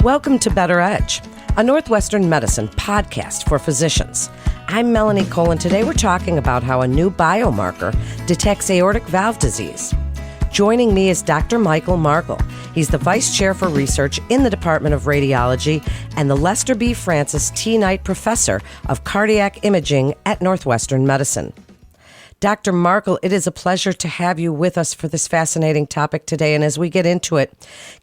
Welcome to Better Edge, a Northwestern medicine podcast for physicians. I'm Melanie Cole, and today we're talking about how a new biomarker detects aortic valve disease. Joining me is Dr. Michael Markle. He's the Vice Chair for Research in the Department of Radiology and the Lester B. Francis T. Knight Professor of Cardiac Imaging at Northwestern Medicine. Dr. Markle, it is a pleasure to have you with us for this fascinating topic today. And as we get into it,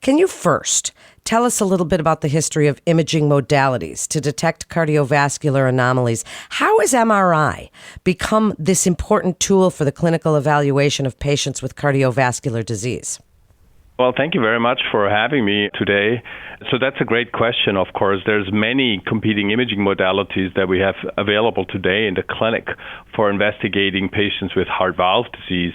can you first tell us a little bit about the history of imaging modalities to detect cardiovascular anomalies? How has MRI become this important tool for the clinical evaluation of patients with cardiovascular disease? Well, thank you very much for having me today. So that's a great question, of course. There's many competing imaging modalities that we have available today in the clinic for investigating patients with heart valve disease.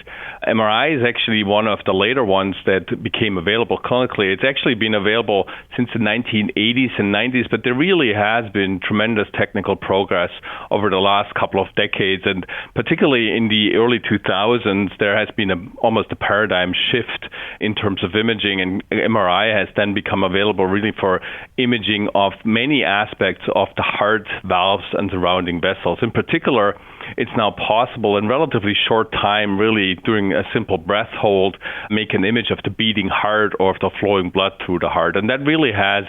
MRI is actually one of the later ones that became available clinically. It's actually been available since the 1980s and 90s, but there really has been tremendous technical progress over the last couple of decades. And particularly in the early 2000s, there has been almost a paradigm shift in terms of imaging, and MRI has then become available really for imaging of many aspects of the heart, valves, and surrounding vessels. In particular, it's now possible in relatively short time, really doing a simple breath hold, make an image of the beating heart or of the flowing blood through the heart. And that really has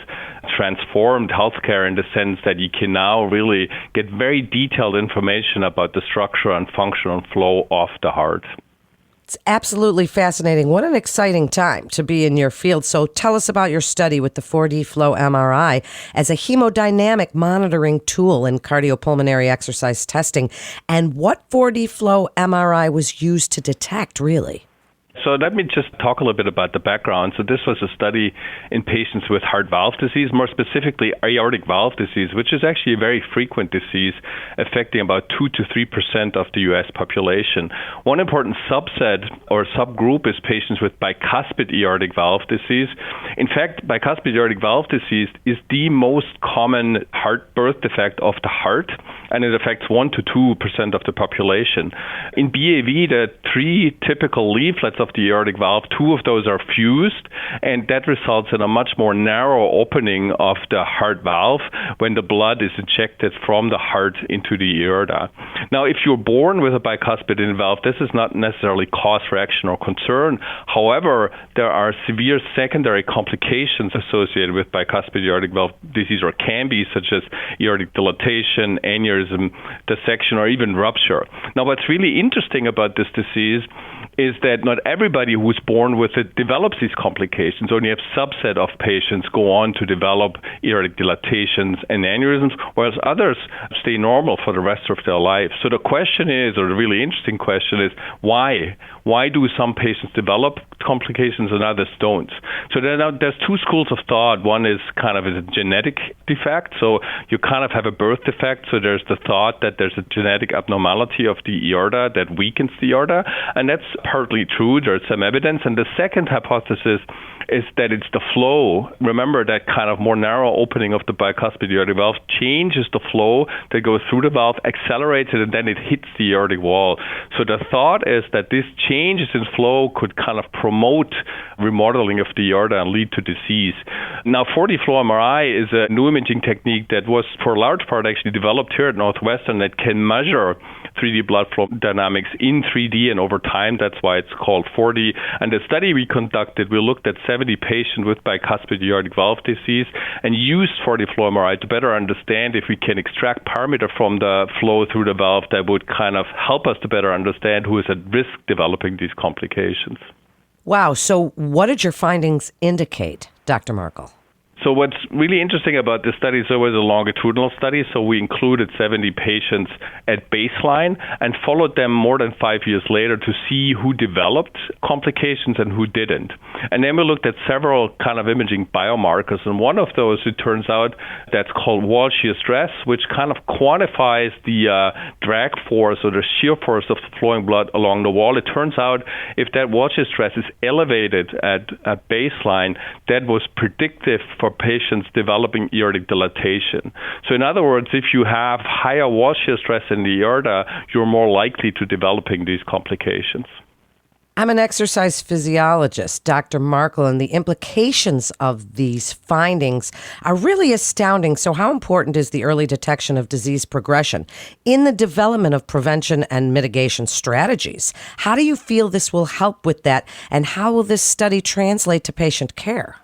transformed healthcare in the sense that you can now really get very detailed information about the structure and function and flow of the heart. It's absolutely fascinating. What an exciting time to be in your field. So tell us about your study with the 4D flow MRI as a hemodynamic monitoring tool in cardiopulmonary exercise testing, and what 4D flow MRI was used to detect, really. So let me just talk a little bit about the background. So this was a study in patients with heart valve disease, more specifically aortic valve disease, which is actually a very frequent disease affecting about 2 to 3% of the U.S. population. One important subset or subgroup is patients with bicuspid aortic valve disease. In fact, bicuspid aortic valve disease is the most common heart birth defect of the heart, and it affects 1 to 2% of the population. In BAV, there are 3 typical leaflets of the aortic valve. 2 of those are fused, and that results in a much more narrow opening of the heart valve when the blood is injected from the heart into the aorta. Now, if you're born with a bicuspid valve, this is not necessarily cause for action or concern. However, there are severe secondary complications associated with bicuspid aortic valve disease, or can be, such as aortic dilatation, aneurysm, dissection, or even rupture. Now, what's really interesting about this disease is that not everybody who's born with it develops these complications. Only a subset of patients go on to develop aortic dilatations and aneurysms, whereas others stay normal for the rest of their life. So the question is, or the really interesting question is, why? Why do some patients develop complications and others don't? So there's 2 schools of thought. One is kind of a genetic defect. So you kind of have a birth defect. So there's the thought that there's a genetic abnormality of the aorta that weakens the aorta. And that's partly true. There's some evidence. And the second hypothesis is that it's the flow. Remember that kind of more narrow opening of the bicuspid aortic valve changes the flow that goes through the valve, accelerates it, and then it hits the aortic wall. So the thought is that this changes in flow could kind of promote remodeling of the aorta and lead to disease. Now, 4D flow MRI is a new imaging technique that was, for a large part, actually developed here at Northwestern that can measure 3D blood flow dynamics in 3D and over time. That's why it's called 4D. And the study we conducted, we looked at 70 patients with bicuspid aortic valve disease and used 4D flow MRI to better understand if we can extract parameter from the flow through the valve that would kind of help us to better understand who is at risk developing these complications. Wow. So what did your findings indicate, Dr. Markle? So what's really interesting about this study is it was a longitudinal study, so we included 70 patients at baseline and followed them more than 5 years later to see who developed complications and who didn't. And then we looked at several kind of imaging biomarkers, and one of those, it turns out, that's called wall shear stress, which kind of quantifies the drag force or the shear force of the flowing blood along the wall. It turns out if that wall shear stress is elevated at baseline, that was predictive for patients developing aortic dilatation. So in other words, if you have higher wall shear stress in the aorta, you're more likely to developing these complications. I'm an exercise physiologist, Dr. Markle, and the implications of these findings are really astounding. So how important is the early detection of disease progression in the development of prevention and mitigation strategies? How do you feel this will help with that, and how will this study translate to patient care?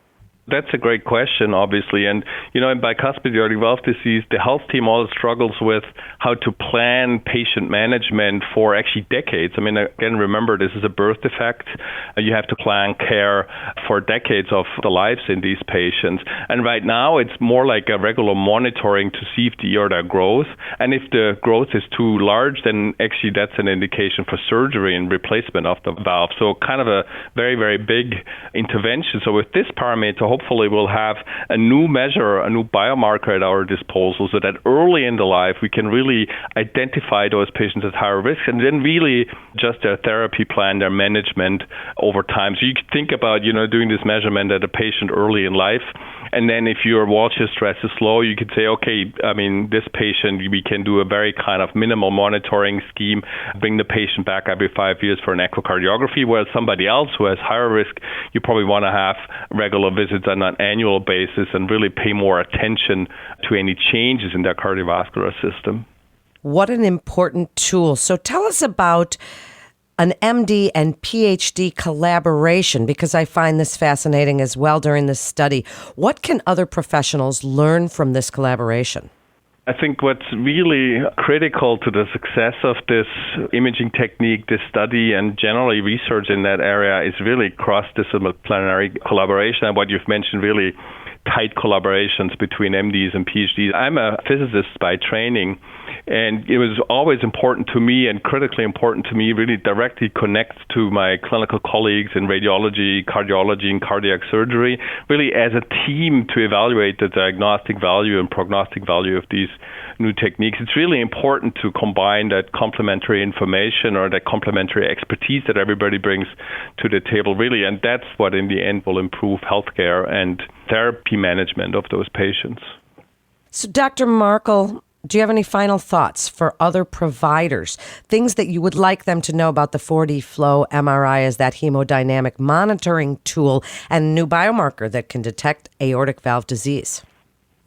That's a great question, obviously. And, in bicuspid aortic valve disease, the health team always struggles with how to plan patient management for actually decades. I mean, again, remember, this is a birth defect. You have to plan care for decades of the lives in these patients. And right now, it's more like a regular monitoring to see if the aorta grows. And if the growth is too large, then actually that's an indication for surgery and replacement of the valve. So kind of a very, very big intervention. So with this parameter, hopefully we'll have a new measure, a new biomarker at our disposal so that early in the life we can really identify those patients at higher risk and then really adjust their therapy plan, their management over time. So you could think about, doing this measurement at a patient early in life. And then if your watch stress is low, you could say, okay, this patient, we can do a very kind of minimal monitoring scheme, bring the patient back every 5 years for an echocardiography, whereas somebody else who has higher risk, you probably want to have regular visits on an annual basis and really pay more attention to any changes in their cardiovascular system. What an important tool. So tell us about an MD and PhD collaboration, because I find this fascinating as well during this study. What can other professionals learn from this collaboration? I think what's really critical to the success of this imaging technique, this study, and generally research in that area is really cross-disciplinary collaboration. And what you've mentioned, really tight collaborations between MDs and PhDs. I'm a physicist by training, and it was always important to me and critically important to me really directly connect to my clinical colleagues in radiology, cardiology, and cardiac surgery, really as a team to evaluate the diagnostic value and prognostic value of these new techniques. It's really important to combine that complementary information or that complementary expertise that everybody brings to the table, really, and that's what in the end will improve healthcare and therapy management of those patients. So, Dr. Markle, do you have any final thoughts for other providers, things that you would like them to know about the 4D flow MRI as that hemodynamic monitoring tool and new biomarker that can detect aortic valve disease?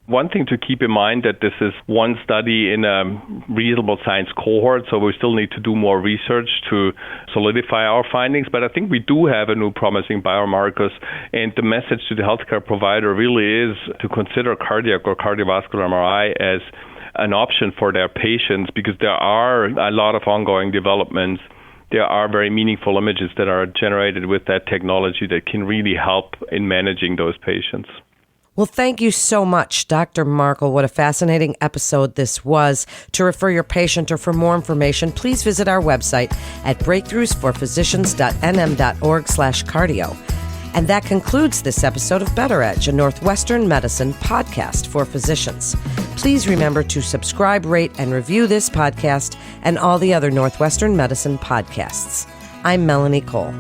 One thing to keep in mind that this is one study in a reasonable science cohort, so we still need to do more research to solidify our findings. But I think we do have a new promising biomarkers, and the message to the healthcare provider really is to consider cardiac or cardiovascular MRI as an option for their patients, because there are a lot of ongoing developments. There are very meaningful images that are generated with that technology that can really help in managing those patients. Well, thank you so much, Dr. Markle. What a fascinating episode this was. To refer your patient or for more information, please visit our website at breakthroughsforphysicians.nm.org/cardio. And that concludes this episode of Better Edge, a Northwestern Medicine podcast for physicians. Please remember to subscribe, rate, and review this podcast and all the other Northwestern Medicine podcasts. I'm Melanie Cole.